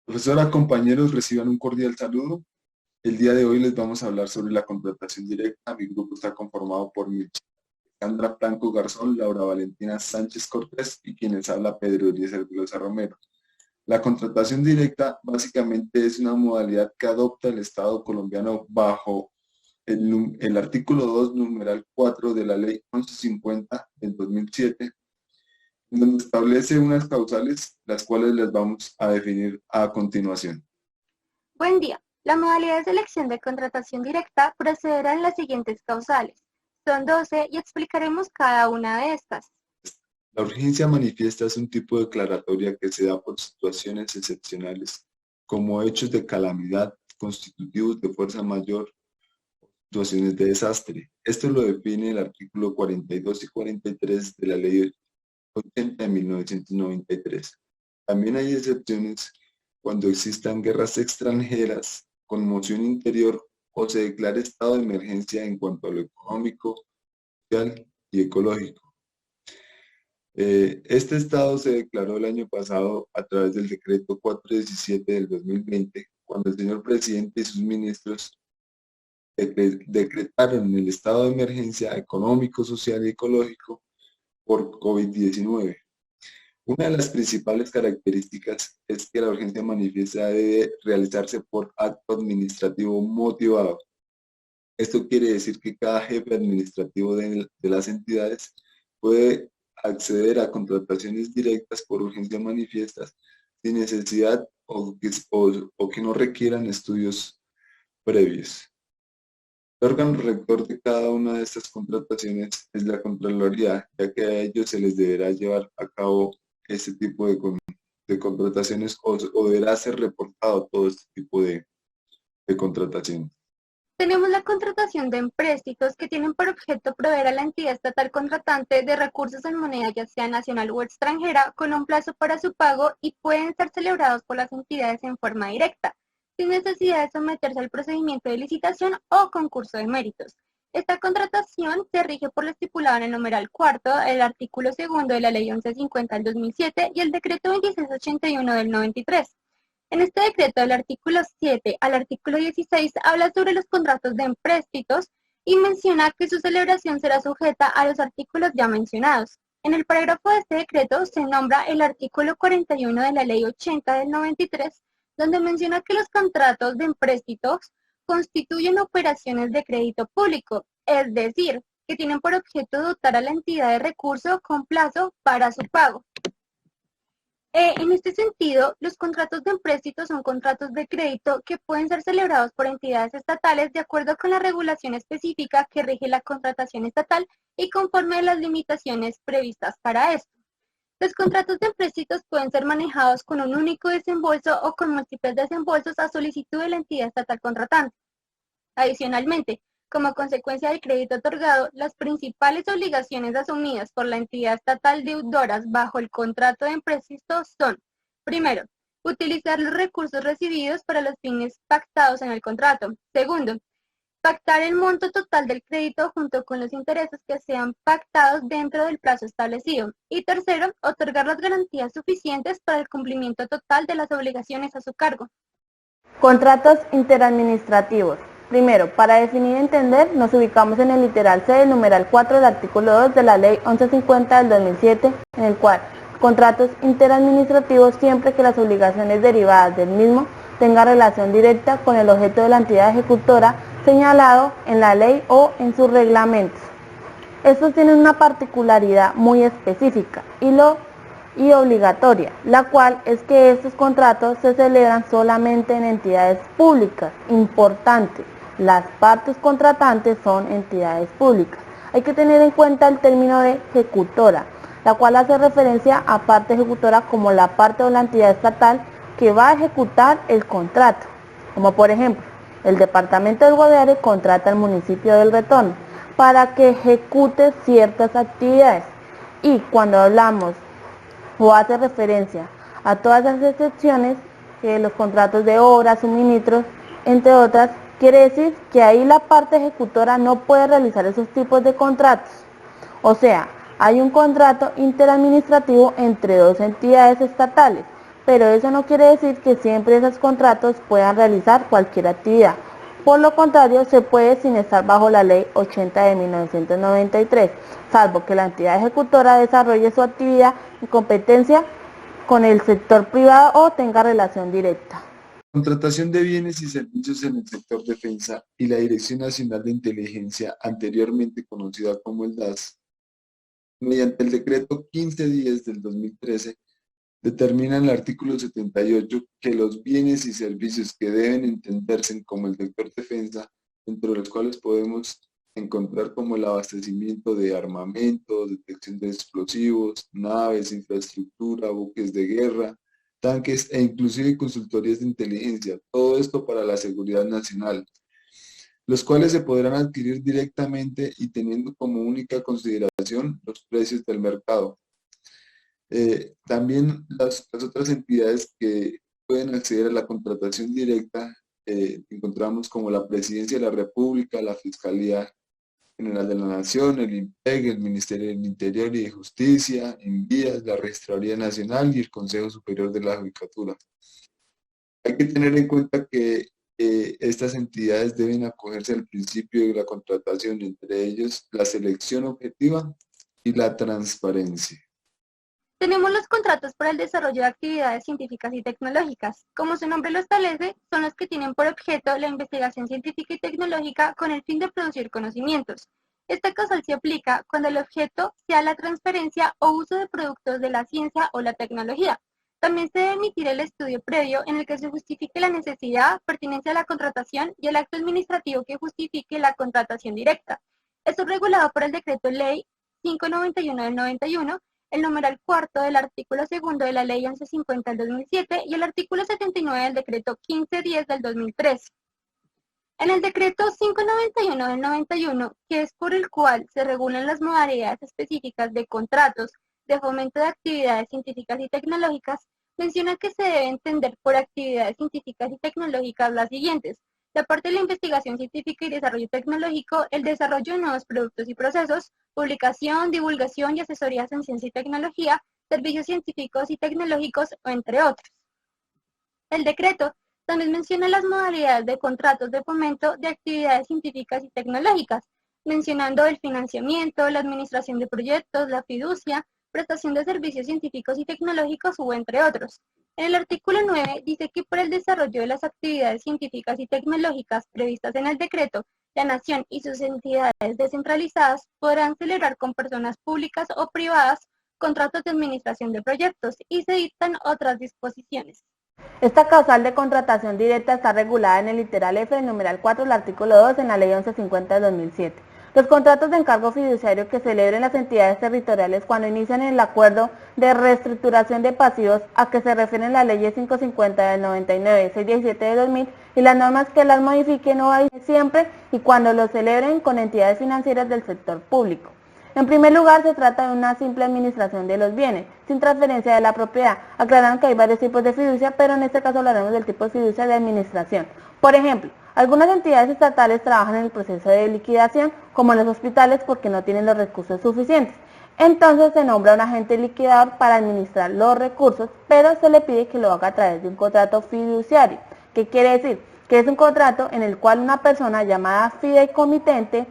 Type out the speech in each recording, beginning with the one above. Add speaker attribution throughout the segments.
Speaker 1: Profesora, compañeros, reciban un cordial saludo. El día de hoy les vamos a hablar sobre la contratación directa. Mi grupo está conformado por Sandra Franco Garzón, Laura Valentina Sánchez Cortés y quienes habla Pedro Eliezer Glosa Romero. La contratación directa básicamente es una modalidad que adopta el Estado colombiano bajo el artículo 2, numeral 4 de la Ley 1150 del 2007, donde establece unas causales, las cuales les vamos a definir a continuación.
Speaker 2: Buen día. La modalidad de selección de contratación directa procederá en las siguientes causales. Son 12 y explicaremos cada una de estas.
Speaker 1: La urgencia manifiesta es un tipo de declaratoria que se da por situaciones excepcionales, como hechos de calamidad constitutivos de fuerza mayor o situaciones de desastre. Esto lo define el artículo 42 y 43 de la Ley 80 de 1993. También hay excepciones cuando existan guerras extranjeras, conmoción interior o se declare estado de emergencia en cuanto a lo económico, social y ecológico. Este estado se declaró el año pasado a través del decreto 417 del 2020, cuando el señor presidente y sus ministros decretaron el estado de emergencia económico, social y ecológico por COVID-19. Una de las principales características es que la urgencia manifiesta debe realizarse por acto administrativo motivado. Esto quiere decir que cada jefe administrativo de las entidades puede acceder a contrataciones directas por urgencia manifiestas sin necesidad o que no requieran estudios previos. El órgano rector de cada una de estas contrataciones es la Contraloría, ya que a ellos se les deberá llevar a cabo este tipo de contrataciones o deberá ser reportado todo este tipo de contrataciones.
Speaker 2: Tenemos la contratación de empréstitos que tienen por objeto proveer a la entidad estatal contratante de recursos en moneda ya sea nacional o extranjera con un plazo para su pago y pueden ser celebrados por las entidades en forma directa, sin necesidad de someterse al procedimiento de licitación o concurso de méritos. Esta contratación se rige por lo estipulado en el numeral cuarto, el artículo segundo de la Ley 1150 del 2007 y el decreto 2681 del 93. En este decreto, del artículo 7 al artículo 16, habla sobre los contratos de empréstitos y menciona que su celebración será sujeta a los artículos ya mencionados. En el parágrafo de este decreto se nombra el artículo 41 de la Ley 80 del 93, donde menciona que los contratos de empréstitos constituyen operaciones de crédito público, es decir, que tienen por objeto dotar a la entidad de recursos con plazo para su pago. En este sentido, los contratos de empréstito son contratos de crédito que pueden ser celebrados por entidades estatales de acuerdo con la regulación específica que rige la contratación estatal y conforme a las limitaciones previstas para esto. Los contratos de empréstitos pueden ser manejados con un único desembolso o con múltiples desembolsos a solicitud de la entidad estatal contratante. Adicionalmente, como consecuencia del crédito otorgado, las principales obligaciones asumidas por la entidad estatal deudoras bajo el contrato de empréstitos son, primero, utilizar los recursos recibidos para los fines pactados en el contrato. Segundo, pactar el monto total del crédito junto con los intereses que sean pactados dentro del plazo establecido. Y tercero, otorgar las garantías suficientes para el cumplimiento total de las obligaciones a su cargo.
Speaker 3: Contratos interadministrativos. Primero, para definir y entender, nos ubicamos en el literal C del numeral 4 del artículo 2 de la Ley 1150 del 2007, en el cual contratos interadministrativos siempre que las obligaciones derivadas del mismo tengan relación directa con el objeto de la entidad ejecutora señalado en la ley o en sus reglamentos. Estos tienen una particularidad muy específica y obligatoria, la cual es que estos contratos se celebran solamente en entidades públicas. Importante, las partes contratantes son entidades públicas. Hay que tener en cuenta el término de ejecutora, la cual hace referencia a parte ejecutora como la parte o la entidad estatal que va a ejecutar el contrato, como por ejemplo, el departamento del Guaviare contrata al municipio del Retorno para que ejecute ciertas actividades. Y cuando hablamos o hace referencia a todas las excepciones, los contratos de obras, suministros, entre otras, quiere decir que ahí la parte ejecutora no puede realizar esos tipos de contratos. O sea, hay un contrato interadministrativo entre dos entidades estatales, pero eso no quiere decir que siempre esos contratos puedan realizar cualquier actividad. Por lo contrario, se puede sin estar bajo la Ley 80 de 1993, salvo que la entidad ejecutora desarrolle su actividad en competencia con el sector privado o tenga relación directa.
Speaker 1: Contratación de bienes y servicios en el sector defensa y la Dirección Nacional de Inteligencia, anteriormente conocida como el DAS, mediante el decreto 1510 del 2013, determina en el artículo 78 que los bienes y servicios que deben entenderse como el sector defensa, dentro de los cuales podemos encontrar como el abastecimiento de armamento, detección de explosivos, naves, infraestructura, buques de guerra, tanques e inclusive consultorías de inteligencia, todo esto para la seguridad nacional, los cuales se podrán adquirir directamente y teniendo como única consideración los precios del mercado. También las otras entidades que pueden acceder a la contratación directa, encontramos como la Presidencia de la República, la Fiscalía General de la Nación, el IMPEG, el Ministerio del Interior y de Justicia, INVIAS, la Registraduría Nacional y el Consejo Superior de la Judicatura. Hay que tener en cuenta que estas entidades deben acogerse al principio de la contratación, entre ellos la selección objetiva y la transparencia.
Speaker 2: Tenemos los contratos para el desarrollo de actividades científicas y tecnológicas. Como su nombre lo establece, son los que tienen por objeto la investigación científica y tecnológica con el fin de producir conocimientos. Esta causal se aplica cuando el objeto sea la transferencia o uso de productos de la ciencia o la tecnología. También se debe emitir el estudio previo en el que se justifique la necesidad, pertinencia a la contratación y el acto administrativo que justifique la contratación directa. Esto es regulado por el Decreto Ley 591 del 91, el numeral cuarto del artículo segundo de la Ley 1150 del 2007 y el artículo 79 del Decreto 1510 del 2003. En el Decreto 591 del 91, que es por el cual se regulan las modalidades específicas de contratos de fomento de actividades científicas y tecnológicas, menciona que se debe entender por actividades científicas y tecnológicas las siguientes: de parte de la investigación científica y desarrollo tecnológico, el desarrollo de nuevos productos y procesos, publicación, divulgación y asesorías en ciencia y tecnología, servicios científicos y tecnológicos, entre otros. El decreto también menciona las modalidades de contratos de fomento de actividades científicas y tecnológicas, mencionando el financiamiento, la administración de proyectos, la fiducia, prestación de servicios científicos y tecnológicos u entre otros. En el artículo 9 dice que por el desarrollo de las actividades científicas y tecnológicas previstas en el decreto, la Nación y sus entidades descentralizadas podrán celebrar con personas públicas o privadas contratos de administración de proyectos y se dictan otras disposiciones.
Speaker 3: Esta causal de contratación directa está regulada en el literal F del numeral 4 del artículo 2 en la Ley 1150 de 2007. Los contratos de encargo fiduciario que celebren las entidades territoriales cuando inician el acuerdo de reestructuración de pasivos a que se refieren las leyes 550 del 99, 617 de 2000 y las normas que las modifiquen o siempre y cuando lo celebren con entidades financieras del sector público. En primer lugar, se trata de una simple administración de los bienes, sin transferencia de la propiedad. Aclararon que hay varios tipos de fiducia, pero en este caso hablaremos del tipo de fiducia de administración. Por ejemplo, algunas entidades estatales trabajan en el proceso de liquidación, como los hospitales, porque no tienen los recursos suficientes. Entonces se nombra un agente liquidador para administrar los recursos, pero se le pide que lo haga a través de un contrato fiduciario. ¿Qué quiere decir? Que es un contrato en el cual una persona llamada fideicomitente,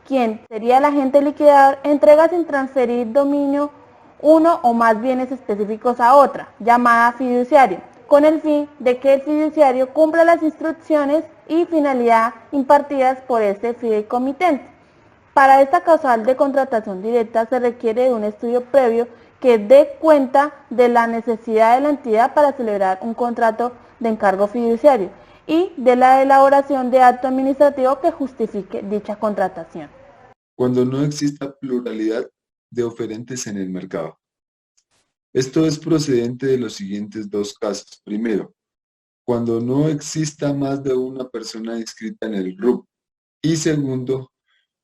Speaker 3: quien sería el agente liquidador, entrega sin transferir dominio uno o más bienes específicos a otra, llamada fiduciario, con el fin de que el fiduciario cumpla las instrucciones y finalidad impartidas por este fideicomitente. Para esta causal de contratación directa se requiere de un estudio previo que dé cuenta de la necesidad de la entidad para celebrar un contrato de encargo fiduciario y de la elaboración de acto administrativo que justifique dicha contratación.
Speaker 1: Cuando no exista pluralidad de oferentes en el mercado. Esto es procedente de los siguientes dos casos. Primero, cuando no exista más de una persona inscrita en el RUP. Y segundo,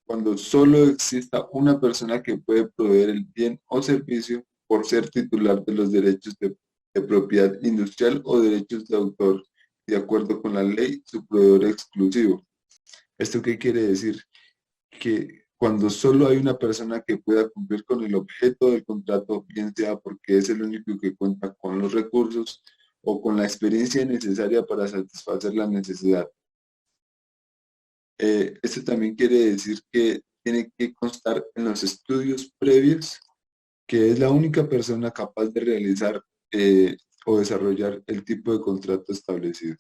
Speaker 1: cuando solo exista una persona que puede proveer el bien o servicio por ser titular de los derechos de propiedad industrial o derechos de autor, de acuerdo con la ley, su proveedor exclusivo. ¿Esto qué quiere decir? Que cuando solo hay una persona que pueda cumplir con el objeto del contrato, bien sea porque es el único que cuenta con los recursos o con la experiencia necesaria para satisfacer la necesidad. Esto también quiere decir que tiene que constar en los estudios previos que es la única persona capaz de realizar o desarrollar el tipo de contrato establecido.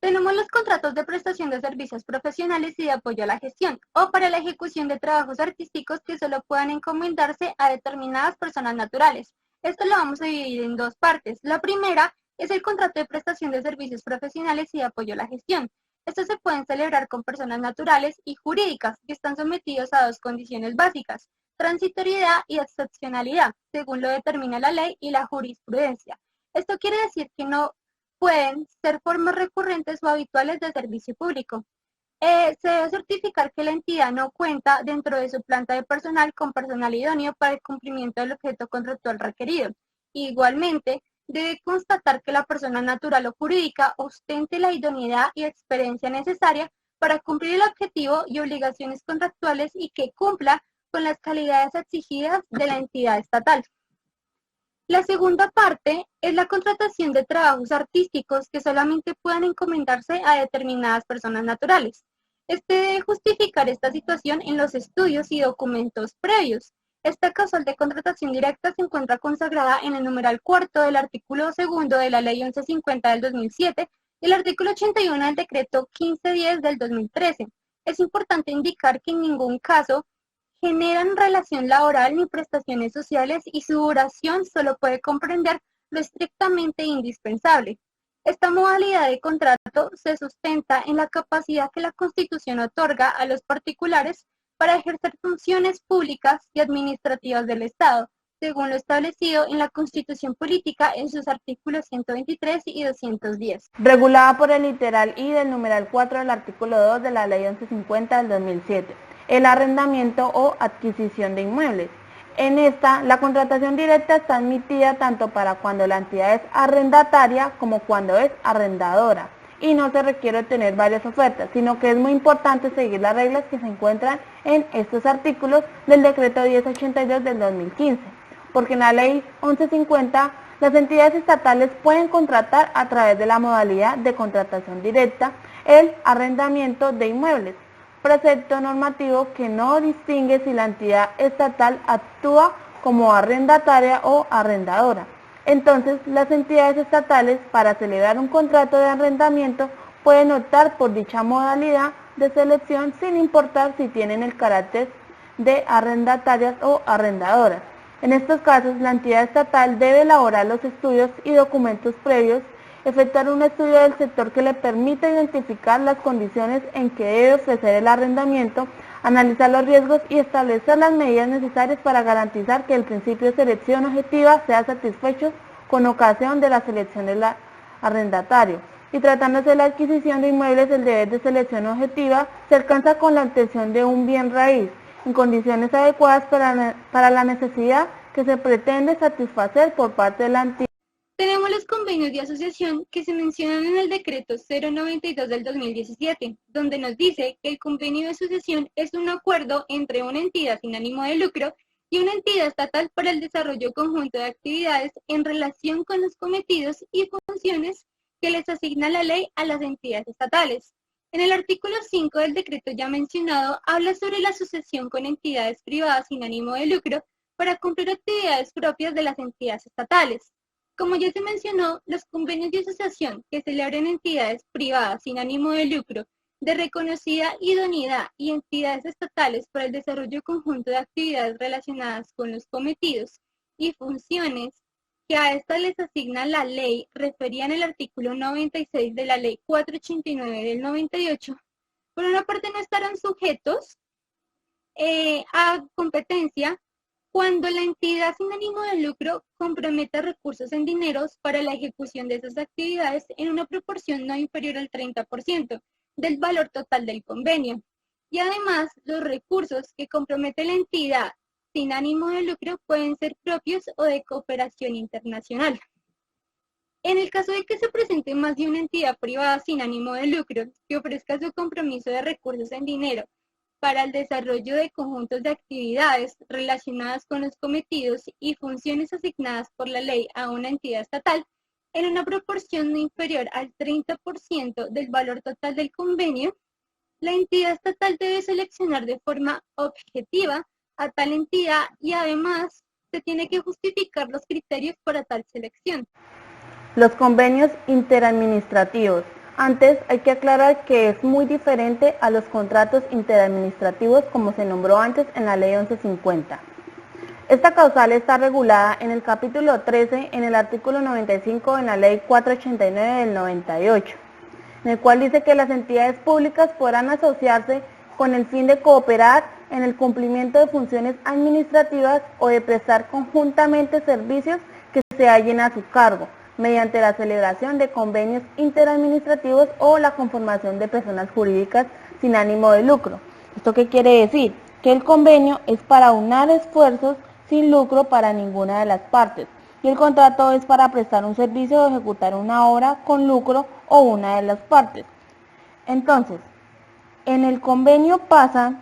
Speaker 2: Tenemos los contratos de prestación de servicios profesionales y de apoyo a la gestión, o para la ejecución de trabajos artísticos que solo puedan encomendarse a determinadas personas naturales. Esto lo vamos a dividir en dos partes. La primera es el contrato de prestación de servicios profesionales y de apoyo a la gestión. Estos se pueden celebrar con personas naturales y jurídicas que están sometidos a dos condiciones básicas: transitoriedad y excepcionalidad, según lo determina la ley y la jurisprudencia. Esto quiere decir que no pueden ser formas recurrentes o habituales de servicio público. Se debe certificar que la entidad no cuenta dentro de su planta de personal con personal idóneo para el cumplimiento del objeto contractual requerido. Igualmente, debe constatar que la persona natural o jurídica ostente la idoneidad y experiencia necesaria para cumplir el objetivo y obligaciones contractuales y que cumpla con las calidades exigidas de la entidad estatal. La segunda parte es la contratación de trabajos artísticos que solamente puedan encomendarse a determinadas personas naturales. Este debe justificar esta situación en los estudios y documentos previos. Esta causal de contratación directa se encuentra consagrada en el numeral cuarto del artículo 2 de la Ley 1150 del 2007 y el artículo 81 del decreto 1510 del 2013. Es importante indicar que en ningún caso generan relación laboral ni prestaciones sociales y su duración solo puede comprender lo estrictamente indispensable. Esta modalidad de contrato se sustenta en la capacidad que la Constitución otorga a los particulares para ejercer funciones públicas y administrativas del Estado, según lo establecido en la Constitución Política en sus artículos 123 y 210.
Speaker 3: Regulada por el literal I del numeral 4 del artículo 2 de la Ley 1150 del 2007. El arrendamiento o adquisición de inmuebles. En esta, la contratación directa está admitida tanto para cuando la entidad es arrendataria como cuando es arrendadora, y no se requiere tener varias ofertas, sino que es muy importante seguir las reglas que se encuentran en estos artículos del decreto 1082 del 2015, porque en la ley 1150 las entidades estatales pueden contratar a través de la modalidad de contratación directa el arrendamiento de inmuebles, precepto normativo que no distingue si la entidad estatal actúa como arrendataria o arrendadora. Entonces, las entidades estatales, para celebrar un contrato de arrendamiento, pueden optar por dicha modalidad de selección sin importar si tienen el carácter de arrendatarias o arrendadoras. En estos casos, la entidad estatal debe elaborar los estudios y documentos previos, efectuar un estudio del sector que le permita identificar las condiciones en que debe ofrecer el arrendamiento, analizar los riesgos y establecer las medidas necesarias para garantizar que el principio de selección objetiva sea satisfecho con ocasión de la selección del arrendatario. Y tratándose de la adquisición de inmuebles, el deber de selección objetiva se alcanza con la obtención de un bien raíz, en condiciones adecuadas para la necesidad que se pretende satisfacer por parte de la entidad.
Speaker 2: Tenemos los convenios de asociación que se mencionan en el decreto 092 del 2017, donde nos dice que el convenio de asociación es un acuerdo entre una entidad sin ánimo de lucro y una entidad estatal para el desarrollo conjunto de actividades en relación con los cometidos y funciones que les asigna la ley a las entidades estatales. En el artículo 5 del decreto ya mencionado, habla sobre la asociación con entidades privadas sin ánimo de lucro para cumplir actividades propias de las entidades estatales. Como ya se mencionó, los convenios de asociación que celebren entidades privadas sin ánimo de lucro de reconocida idoneidad y entidades estatales para el desarrollo conjunto de actividades relacionadas con los cometidos y funciones que a estas les asigna la ley referida en el artículo 96 de la ley 489 del 98, por una parte no estarán sujetos a competencia cuando la entidad sin ánimo de lucro comprometa recursos en dineros para la ejecución de esas actividades en una proporción no inferior al 30% del valor total del convenio. Y además, los recursos que compromete la entidad sin ánimo de lucro pueden ser propios o de cooperación internacional. En el caso de que se presente más de una entidad privada sin ánimo de lucro que ofrezca su compromiso de recursos en dinero para el desarrollo de conjuntos de actividades relacionadas con los cometidos y funciones asignadas por la ley a una entidad estatal, en una proporción no inferior al 30% del valor total del convenio, la entidad estatal debe seleccionar de forma objetiva a tal entidad y además se tiene que justificar los criterios para tal selección.
Speaker 3: Los convenios interadministrativos. Antes hay que aclarar que es muy diferente a los contratos interadministrativos como se nombró antes en la Ley 1150. Esta causal está regulada en el capítulo 13 en el artículo 95 en la Ley 489 del 98, en el cual dice que las entidades públicas podrán asociarse con el fin de cooperar en el cumplimiento de funciones administrativas o de prestar conjuntamente servicios que se hallen a su cargo, mediante la celebración de convenios interadministrativos o la conformación de personas jurídicas sin ánimo de lucro. ¿Esto qué quiere decir? Que el convenio es para aunar esfuerzos sin lucro para ninguna de las partes y el contrato es para prestar un servicio o ejecutar una obra con lucro o una de las partes. Entonces, en el convenio pasa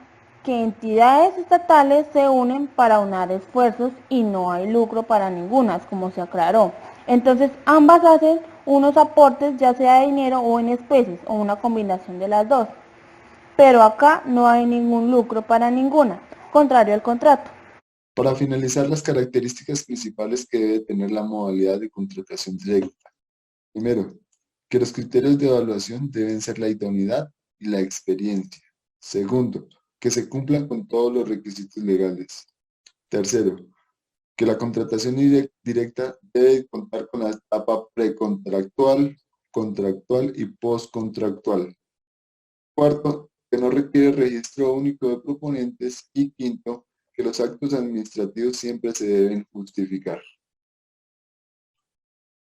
Speaker 3: que entidades estatales se unen para aunar esfuerzos y no hay lucro para ninguna, como se aclaró. Entonces, ambas hacen unos aportes, ya sea de dinero o en especies, o una combinación de las dos. Pero acá no hay ningún lucro para ninguna, contrario al contrato.
Speaker 1: Para finalizar, las características principales que debe tener la modalidad de contratación directa. Primero, que los criterios de evaluación deben ser la idoneidad y la experiencia. Segundo, que se cumplan con todos los requisitos legales. Tercero, que la contratación directa debe contar con la etapa precontractual, contractual y postcontractual. Cuarto, que no requiere registro único de proponentes. Y quinto, que los actos administrativos siempre se deben justificar.